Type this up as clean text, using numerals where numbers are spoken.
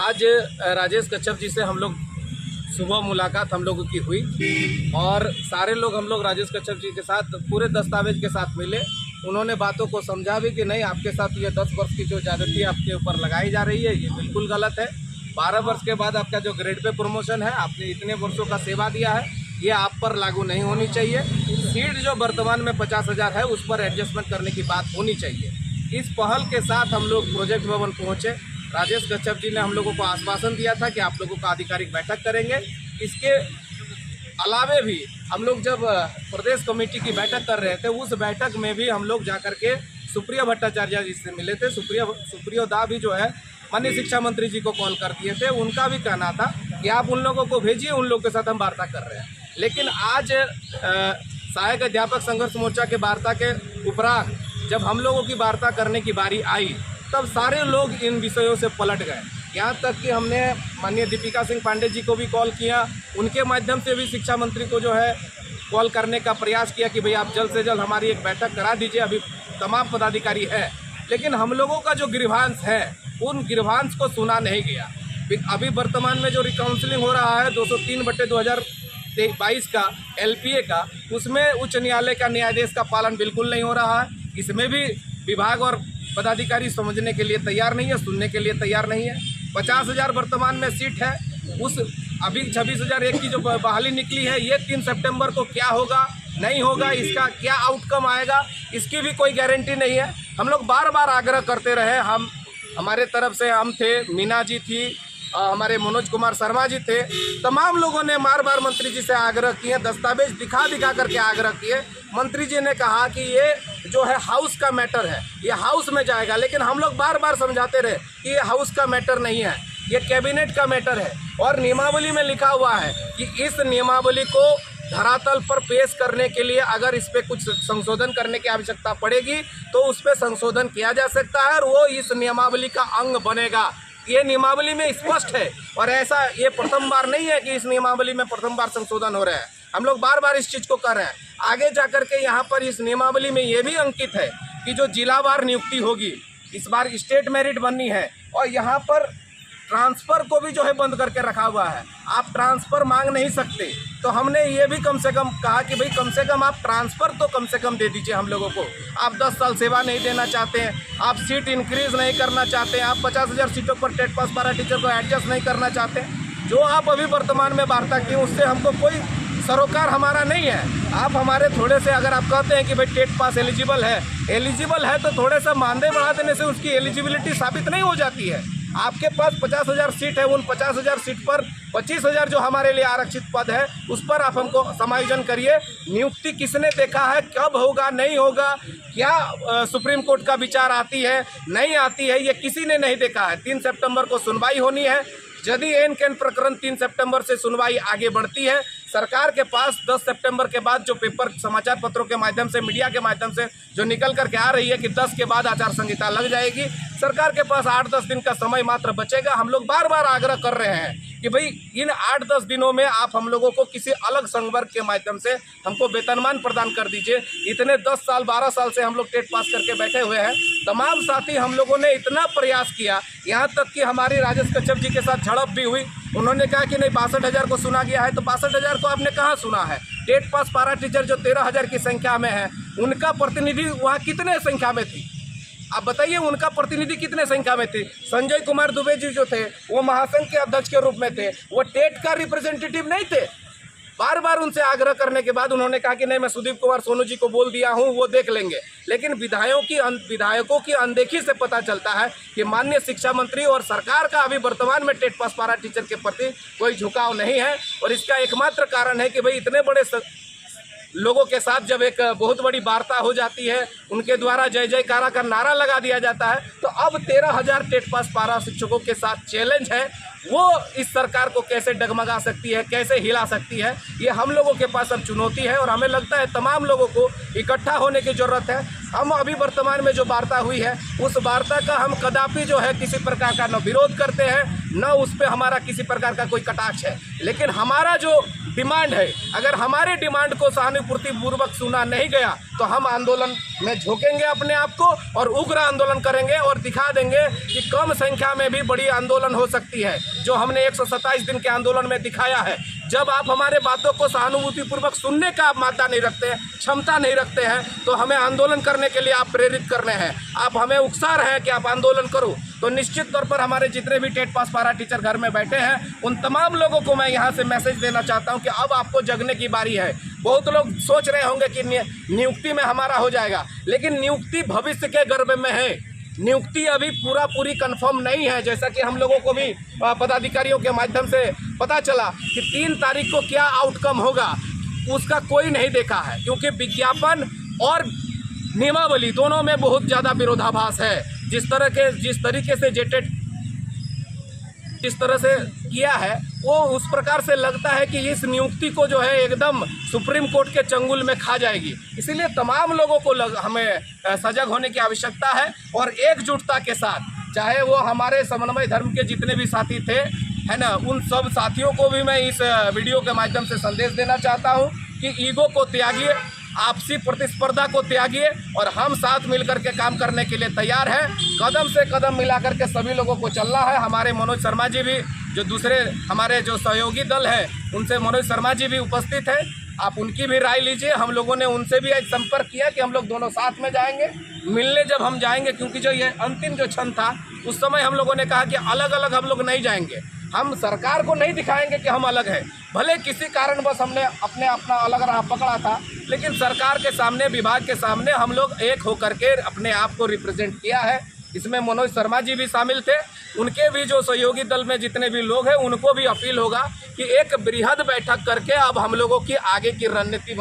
आज राजेश कच्छप जी से हम लोग सुबह मुलाकात हम लोगों की हुई और सारे लोग हम लोग राजेश कच्छप जी के साथ पूरे दस्तावेज के साथ मिले। उन्होंने बातों को समझा भी कि नहीं, आपके साथ ये 10 वर्ष की जो ज्यादती आपके ऊपर लगाई जा रही है ये बिल्कुल गलत है। 12 वर्ष के बाद आपका जो ग्रेड पे प्रमोशन है, आपने इतने वर्षों का सेवा दिया है, ये आप पर लागू नहीं होनी चाहिए। सीट जो वर्तमान में 50,000 है उस पर एडजस्टमेंट करने की बात होनी चाहिए। इस पहल के साथ हम लोग प्रोजेक्ट भवन पहुँचे। राजेश कच्छप जी ने हम लोगों को आश्वासन दिया था कि आप लोगों का आधिकारिक बैठक करेंगे। इसके अलावे भी हम लोग जब प्रदेश कमेटी की बैठक कर रहे थे, उस बैठक में भी हम लोग जाकर के सुप्रिया भट्टाचार्य जी से मिले थे। सुप्रिया दा भी जो है माननीय शिक्षा मंत्री जी को कॉल कर दिए थे। उनका भी कहना था कि आप उन लोगों को भेजिए, उन लोगों के साथ हम वार्ता कर रहे हैं। लेकिन आज सहायक अध्यापक संघर्ष मोर्चा के वार्ता के उपरांत जब हम लोगों की वार्ता करने की बारी आई, तब सारे लोग इन विषयों से पलट गए। यहाँ तक कि हमने माननीय दीपिका सिंह पांडे जी को भी कॉल किया, उनके माध्यम से भी शिक्षा मंत्री को जो है कॉल करने का प्रयास किया कि भाई आप जल्द से जल्द हमारी एक बैठक करा दीजिए। अभी तमाम पदाधिकारी है, लेकिन हम लोगों का जो ग्रीवांस है उन ग्रीवांस को सुना नहीं गया। अभी वर्तमान में जो रिकाउंसलिंग हो रहा है 203/2022 का LPA का, उसमें उच्च न्यायालय का न्यायाधीश का पालन बिल्कुल नहीं हो रहा है। इसमें भी विभाग और पदाधिकारी समझने के लिए तैयार नहीं है, सुनने के लिए तैयार नहीं है। 50,000 वर्तमान में सीट है, उस अभी 26,001 की जो बहाली निकली है, ये 3 सितंबर को क्या होगा नहीं होगा, इसका क्या आउटकम आएगा, इसकी भी कोई गारंटी नहीं है। हम लोग बार बार आग्रह करते रहे, हमारे तरफ से हम थे, मीना जी थी, हमारे मनोज कुमार शर्मा जी थे, तमाम लोगों ने बार बार मंत्री जी से आग्रह किए, दस्तावेज दिखा करके आग्रह किए। मंत्री जी ने कहा कि ये जो है हाउस का मैटर है, ये हाउस में जाएगा। लेकिन हम लोग बार बार समझाते रहे कि ये हाउस का मैटर नहीं है, ये कैबिनेट का मैटर है। और नियमावली में लिखा हुआ है कि इस नियमावली को धरातल पर पेश करने के लिए अगर इस पर कुछ संशोधन करने की आवश्यकता पड़ेगी तो उस पर संशोधन किया जा सकता है और वो इस नियमावली का अंग बनेगा। ये नियमावली में स्पष्ट है और ऐसा ये प्रथम बार नहीं है कि इस नियमावली में प्रथम बार संशोधन हो रहा है। हम लोग बार बार इस चीज़ को कर रहे हैं। आगे जाकर के यहाँ पर इस नियमावली में ये भी अंकित है कि जो जिलावार नियुक्ति होगी, इस बार स्टेट मेरिट बननी है और यहाँ पर ट्रांसफ़र को भी जो है बंद करके रखा हुआ है। आप ट्रांसफ़र मांग नहीं सकते, तो हमने ये भी कम से कम कहा कि भाई कम से कम आप ट्रांसफ़र तो कम से कम दे दीजिए हम लोगों को। आप 10 साल सेवा नहीं देना चाहते हैं, आप सीट इंक्रीज़ नहीं करना चाहते हैं, आप 50,000 सीटों पर टेट पास पारा टीचर को एडजस्ट नहीं करना चाहते हैं। जो आप अभी वर्तमान में वार्ता की उससे हमको कोई सरोकार हमारा नहीं है। आप हमारे थोड़े से अगर आप कहते हैं कि भाई टेट पास एलिजिबल है तो थोड़े सा मानदेय बढ़ा देने से उसकी एलिजिबिलिटी साबित नहीं हो जाती है। आपके पास 50,000 सीट है, उन 50,000 सीट पर 25,000 जो हमारे लिए आरक्षित पद है उस पर आप हमको समायोजन करिए। नियुक्ति किसने देखा है, कब होगा नहीं होगा, क्या सुप्रीम कोर्ट का विचार आती है नहीं आती है, ये किसी ने नहीं देखा है। 3 सितंबर को सुनवाई होनी है। यदि एन कैन प्रकरण 3 सितंबर से सुनवाई आगे बढ़ती है, सरकार के पास 10 सितंबर के बाद जो पेपर समाचार पत्रों के माध्यम से, मीडिया के माध्यम से जो निकल करके आ रही है कि 10 के बाद आचार संहिता लग जाएगी, सरकार के पास 8-10 दिन का समय मात्र बचेगा। हम लोग बार बार आग्रह कर रहे हैं कि भाई इन 8-10 दिनों में आप हम लोगों को किसी अलग संवर्ग के माध्यम से हमको वेतनमान प्रदान कर दीजिए। इतने 10 साल 12 साल से हम लोग टेट पास करके बैठे हुए हैं। तमाम साथी हम लोगों ने इतना प्रयास किया, यहाँ तक कि हमारी राजेश कच्छप जी के साथ झड़प भी हुई। उन्होंने कहा कि नहीं 62,000 को सुना गया है, तो 62,000 को आपने कहाँ सुना है? टेट पास पारा टीचर जो 13,000 की संख्या में है, उनका प्रतिनिधि वहाँ कितने संख्या में थी? आप बताइए, उनका प्रतिनिधि कितने संख्या में थे? संजय कुमार दुबे जी जो थे वो महासंघ के अध्यक्ष के रूप में थे, वो टेट का रिप्रेजेंटेटिव नहीं थे। बार बार उनसे आग्रह करने के बाद उन्होंने कहा कि नहीं मैं सुदीप कुमार सोनू जी को बोल दिया हूं, वो देख लेंगे। लेकिन विधायकों की अनदेखी से पता चलता है कि माननीय शिक्षा मंत्री और सरकार का अभी वर्तमान में टेट पास पारा टीचर के प्रति कोई झुकाव नहीं है। और इसका एकमात्र कारण है कि भाई इतने बड़े लोगों के साथ जब एक बहुत बड़ी वार्ता हो जाती है, उनके द्वारा जय जयकारा का नारा लगा दिया जाता है, तो अब 13,000 टेट पास पारा शिक्षकों के साथ चैलेंज है। वो इस सरकार को कैसे डगमगा सकती है, कैसे हिला सकती है, ये हम लोगों के पास अब चुनौती है। और हमें लगता है तमाम लोगों को इकट्ठा होने की ज़रूरत है। हम अभी वर्तमान में जो वार्ता हुई है उस वार्ता का हम कदापि जो है किसी प्रकार का न विरोध करते हैं, न उस पर हमारा किसी प्रकार का कोई कटाक्ष है। लेकिन हमारा जो डिमांड है, अगर हमारे डिमांड को सहानुभूतिपूर्वक सुना नहीं गया तो हम आंदोलन में झोंकेंगे अपने आप को और उग्र आंदोलन करेंगे और दिखा देंगे कि कम संख्या में भी बड़ी आंदोलन हो सकती है, जो हमने 127 दिन के आंदोलन में दिखाया है। जब आप हमारे बातों को सहानुभूतिपूर्वक सुनने का आप मात्रा नहीं रखते हैं, क्षमता नहीं रखते हैं, तो हमें आंदोलन करने के लिए आप प्रेरित कर रहे हैं, आप हमें उकसा रहे हैं कि आप आंदोलन करो। तो निश्चित तौर पर हमारे जितने भी टेट पास पारा टीचर घर में बैठे हैं उन तमाम लोगों को मैं यहाँ से मैसेज देना चाहता हूँ कि अब आपको जगने की बारी है। बहुत लोग सोच रहे होंगे कि नियुक्ति में हमारा हो जाएगा, लेकिन नियुक्ति भविष्य के गर्भ में है। नियुक्ति अभी पूरी कंफर्म नहीं है। जैसा कि हम लोगों को भी पदाधिकारियों के माध्यम से पता चला कि 3 तारीख को क्या आउटकम होगा उसका कोई नहीं देखा है, क्योंकि विज्ञापन और नियमावली दोनों में बहुत ज़्यादा विरोधाभास है। जिस तरीके से जेटेट जिस तरह से किया है वो उस प्रकार से लगता है कि इस नियुक्ति को जो है एकदम सुप्रीम कोर्ट के चंगुल में खा जाएगी। इसीलिए तमाम लोगों को हमें सजग होने की आवश्यकता है और एकजुटता के साथ, चाहे वो हमारे समन्वय धर्म के जितने भी साथी थे, है ना, उन सब साथियों को भी मैं इस वीडियो के माध्यम से संदेश देना चाहता हूँ कि ईगो को त्यागिए, आपसी प्रतिस्पर्धा को त्यागिए और हम साथ मिलकर के काम करने के लिए तैयार हैं। कदम से कदम मिलाकर के सभी लोगों को चलना है। हमारे मनोज शर्मा जी भी, जो दूसरे हमारे जो सहयोगी दल है उनसे मनोज शर्मा जी भी उपस्थित है, आप उनकी भी राय लीजिए। हम लोगों ने उनसे भी आज संपर्क किया कि हम लोग दोनों साथ में जाएंगे मिलने। जब हम जाएंगे, क्योंकि जो ये अंतिम जो क्षण था उस समय हम लोगों ने कहा कि अलग अलग हम लोग नहीं जाएंगे, हम सरकार को नहीं दिखाएंगे कि हम अलग हैं। भले किसी कारणवश हमने अपना अलग राह पकड़ा था, लेकिन सरकार के सामने, विभाग के सामने हम लोग एक होकर के अपने आप को रिप्रेजेंट किया है। इसमें मनोज शर्मा जी भी शामिल थे, उनके भी जो सहयोगी दल में जितने भी लोग हैं उनको भी अपील होगा कि एक बृहद बैठक करके अब हम लोगों की आगे की रणनीति